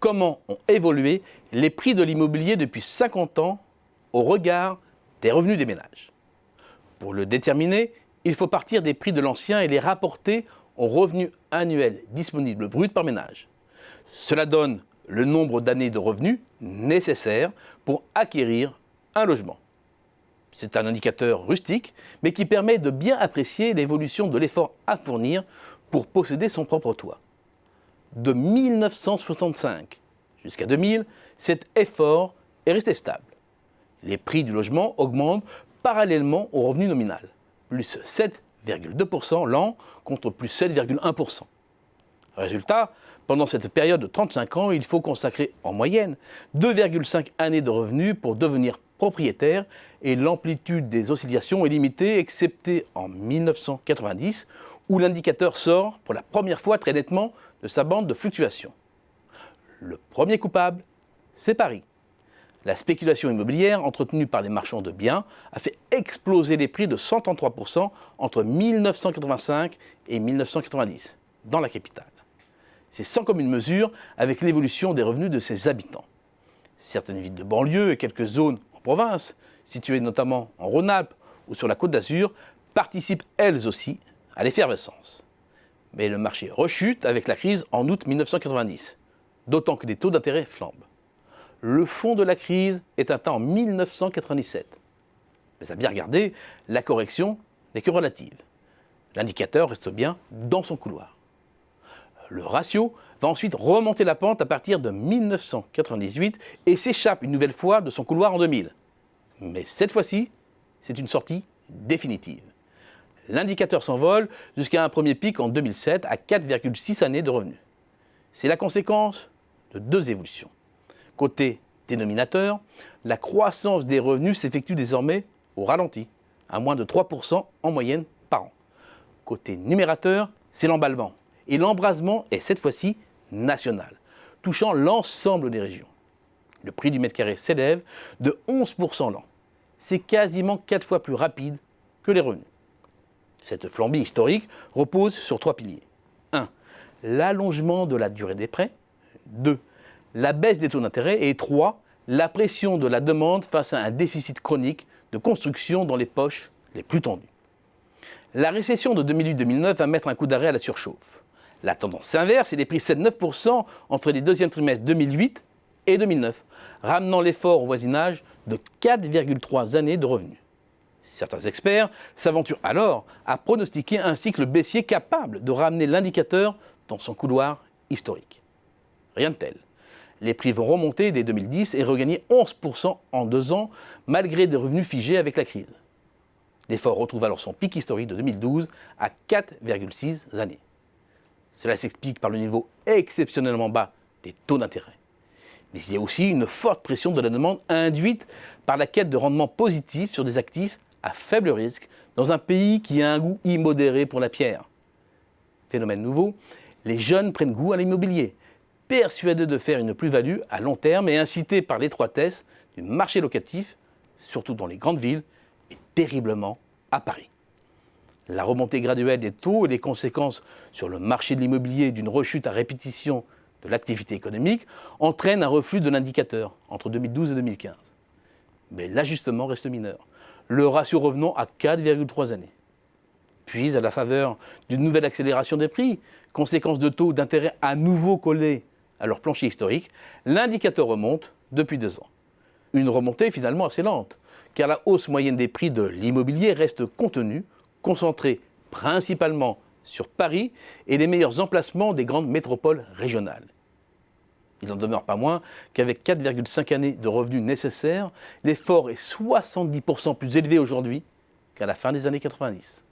comment ont évolué les prix de l'immobilier depuis 50 ans au regard des revenus des ménages. Pour le déterminer, il faut partir des prix de l'ancien et les rapporter au revenu annuel disponible brut par ménage. Cela donne le nombre d'années de revenus nécessaires pour acquérir un logement. C'est un indicateur rustique, mais qui permet de bien apprécier l'évolution de l'effort à fournir pour posséder son propre toit. De 1965 jusqu'à 2000, cet effort est resté stable. Les prix du logement augmentent parallèlement au revenu nominal, plus 7,2% l'an contre plus 7,1%. Résultat, pendant cette période de 35 ans, il faut consacrer en moyenne 2,5 années de revenus pour devenir propriétaire et l'amplitude des oscillations est limitée, excepté en 1990, où l'indicateur sort pour la première fois très nettement de sa bande de fluctuation. Le premier coupable, c'est Paris. La spéculation immobilière entretenue par les marchands de biens a fait exploser les prix de 133% entre 1985 et 1990 dans la capitale. C'est sans commune mesure avec l'évolution des revenus de ses habitants. Certaines villes de banlieue et quelques zones en province, situées notamment en Rhône-Alpes ou sur la Côte d'Azur, participent elles aussi à l'effervescence. Mais le marché rechute avec la crise en août 1990, d'autant que les taux d'intérêt flambent. Le fond de la crise est atteint en 1997. Mais à bien regarder, la correction n'est que relative. L'indicateur reste bien dans son couloir. Le ratio va ensuite remonter la pente à partir de 1998 et s'échappe une nouvelle fois de son couloir en 2000. Mais cette fois-ci, c'est une sortie définitive. L'indicateur s'envole jusqu'à un premier pic en 2007 à 4,6 années de revenus. C'est la conséquence de deux évolutions. Côté dénominateur, la croissance des revenus s'effectue désormais au ralenti, à moins de 3% en moyenne par an. Côté numérateur, c'est l'emballement. Et l'embrasement est cette fois-ci national, touchant l'ensemble des régions. Le prix du mètre carré s'élève de 11% l'an. C'est quasiment 4 fois plus rapide que les revenus. Cette flambée historique repose sur 3 piliers. 1. L'allongement de la durée des prêts. 2. La baisse des taux d'intérêt. Et 3. La pression de la demande face à un déficit chronique de construction dans les poches les plus tendues. La récession de 2008-2009 va mettre un coup d'arrêt à la surchauffe. La tendance s'inverse et les prix cèdent 9% entre les deuxièmes trimestres 2008 et 2009, ramenant l'effort au voisinage de 4,3 années de revenus. Certains experts s'aventurent alors à pronostiquer un cycle baissier capable de ramener l'indicateur dans son couloir historique. Rien de tel. Les prix vont remonter dès 2010 et regagner 11% en 2 ans, malgré des revenus figés avec la crise. L'effort retrouve alors son pic historique de 2012 à 4,6 années. Cela s'explique par le niveau exceptionnellement bas des taux d'intérêt. Mais il y a aussi une forte pression de la demande induite par la quête de rendement positif sur des actifs à faible risque dans un pays qui a un goût immodéré pour la pierre. Phénomène nouveau, les jeunes prennent goût à l'immobilier, persuadés de faire une plus-value à long terme et incités par l'étroitesse du marché locatif, surtout dans les grandes villes et terriblement à Paris. La remontée graduelle des taux et les conséquences sur le marché de l'immobilier d'une rechute à répétition de l'activité économique entraînent un reflux de l'indicateur entre 2012 et 2015. Mais l'ajustement reste mineur, le ratio revenant à 4,3 années. Puis, à la faveur d'une nouvelle accélération des prix, conséquence de taux d'intérêt à nouveau collés à leur plancher historique, l'indicateur remonte depuis 2 ans. Une remontée finalement assez lente, car la hausse moyenne des prix de l'immobilier reste contenue, concentrée principalement sur Paris et les meilleurs emplacements des grandes métropoles régionales. Il n'en demeure pas moins qu'avec 4,5 années de revenus nécessaires, l'effort est 70% plus élevé aujourd'hui qu'à la fin des années 90.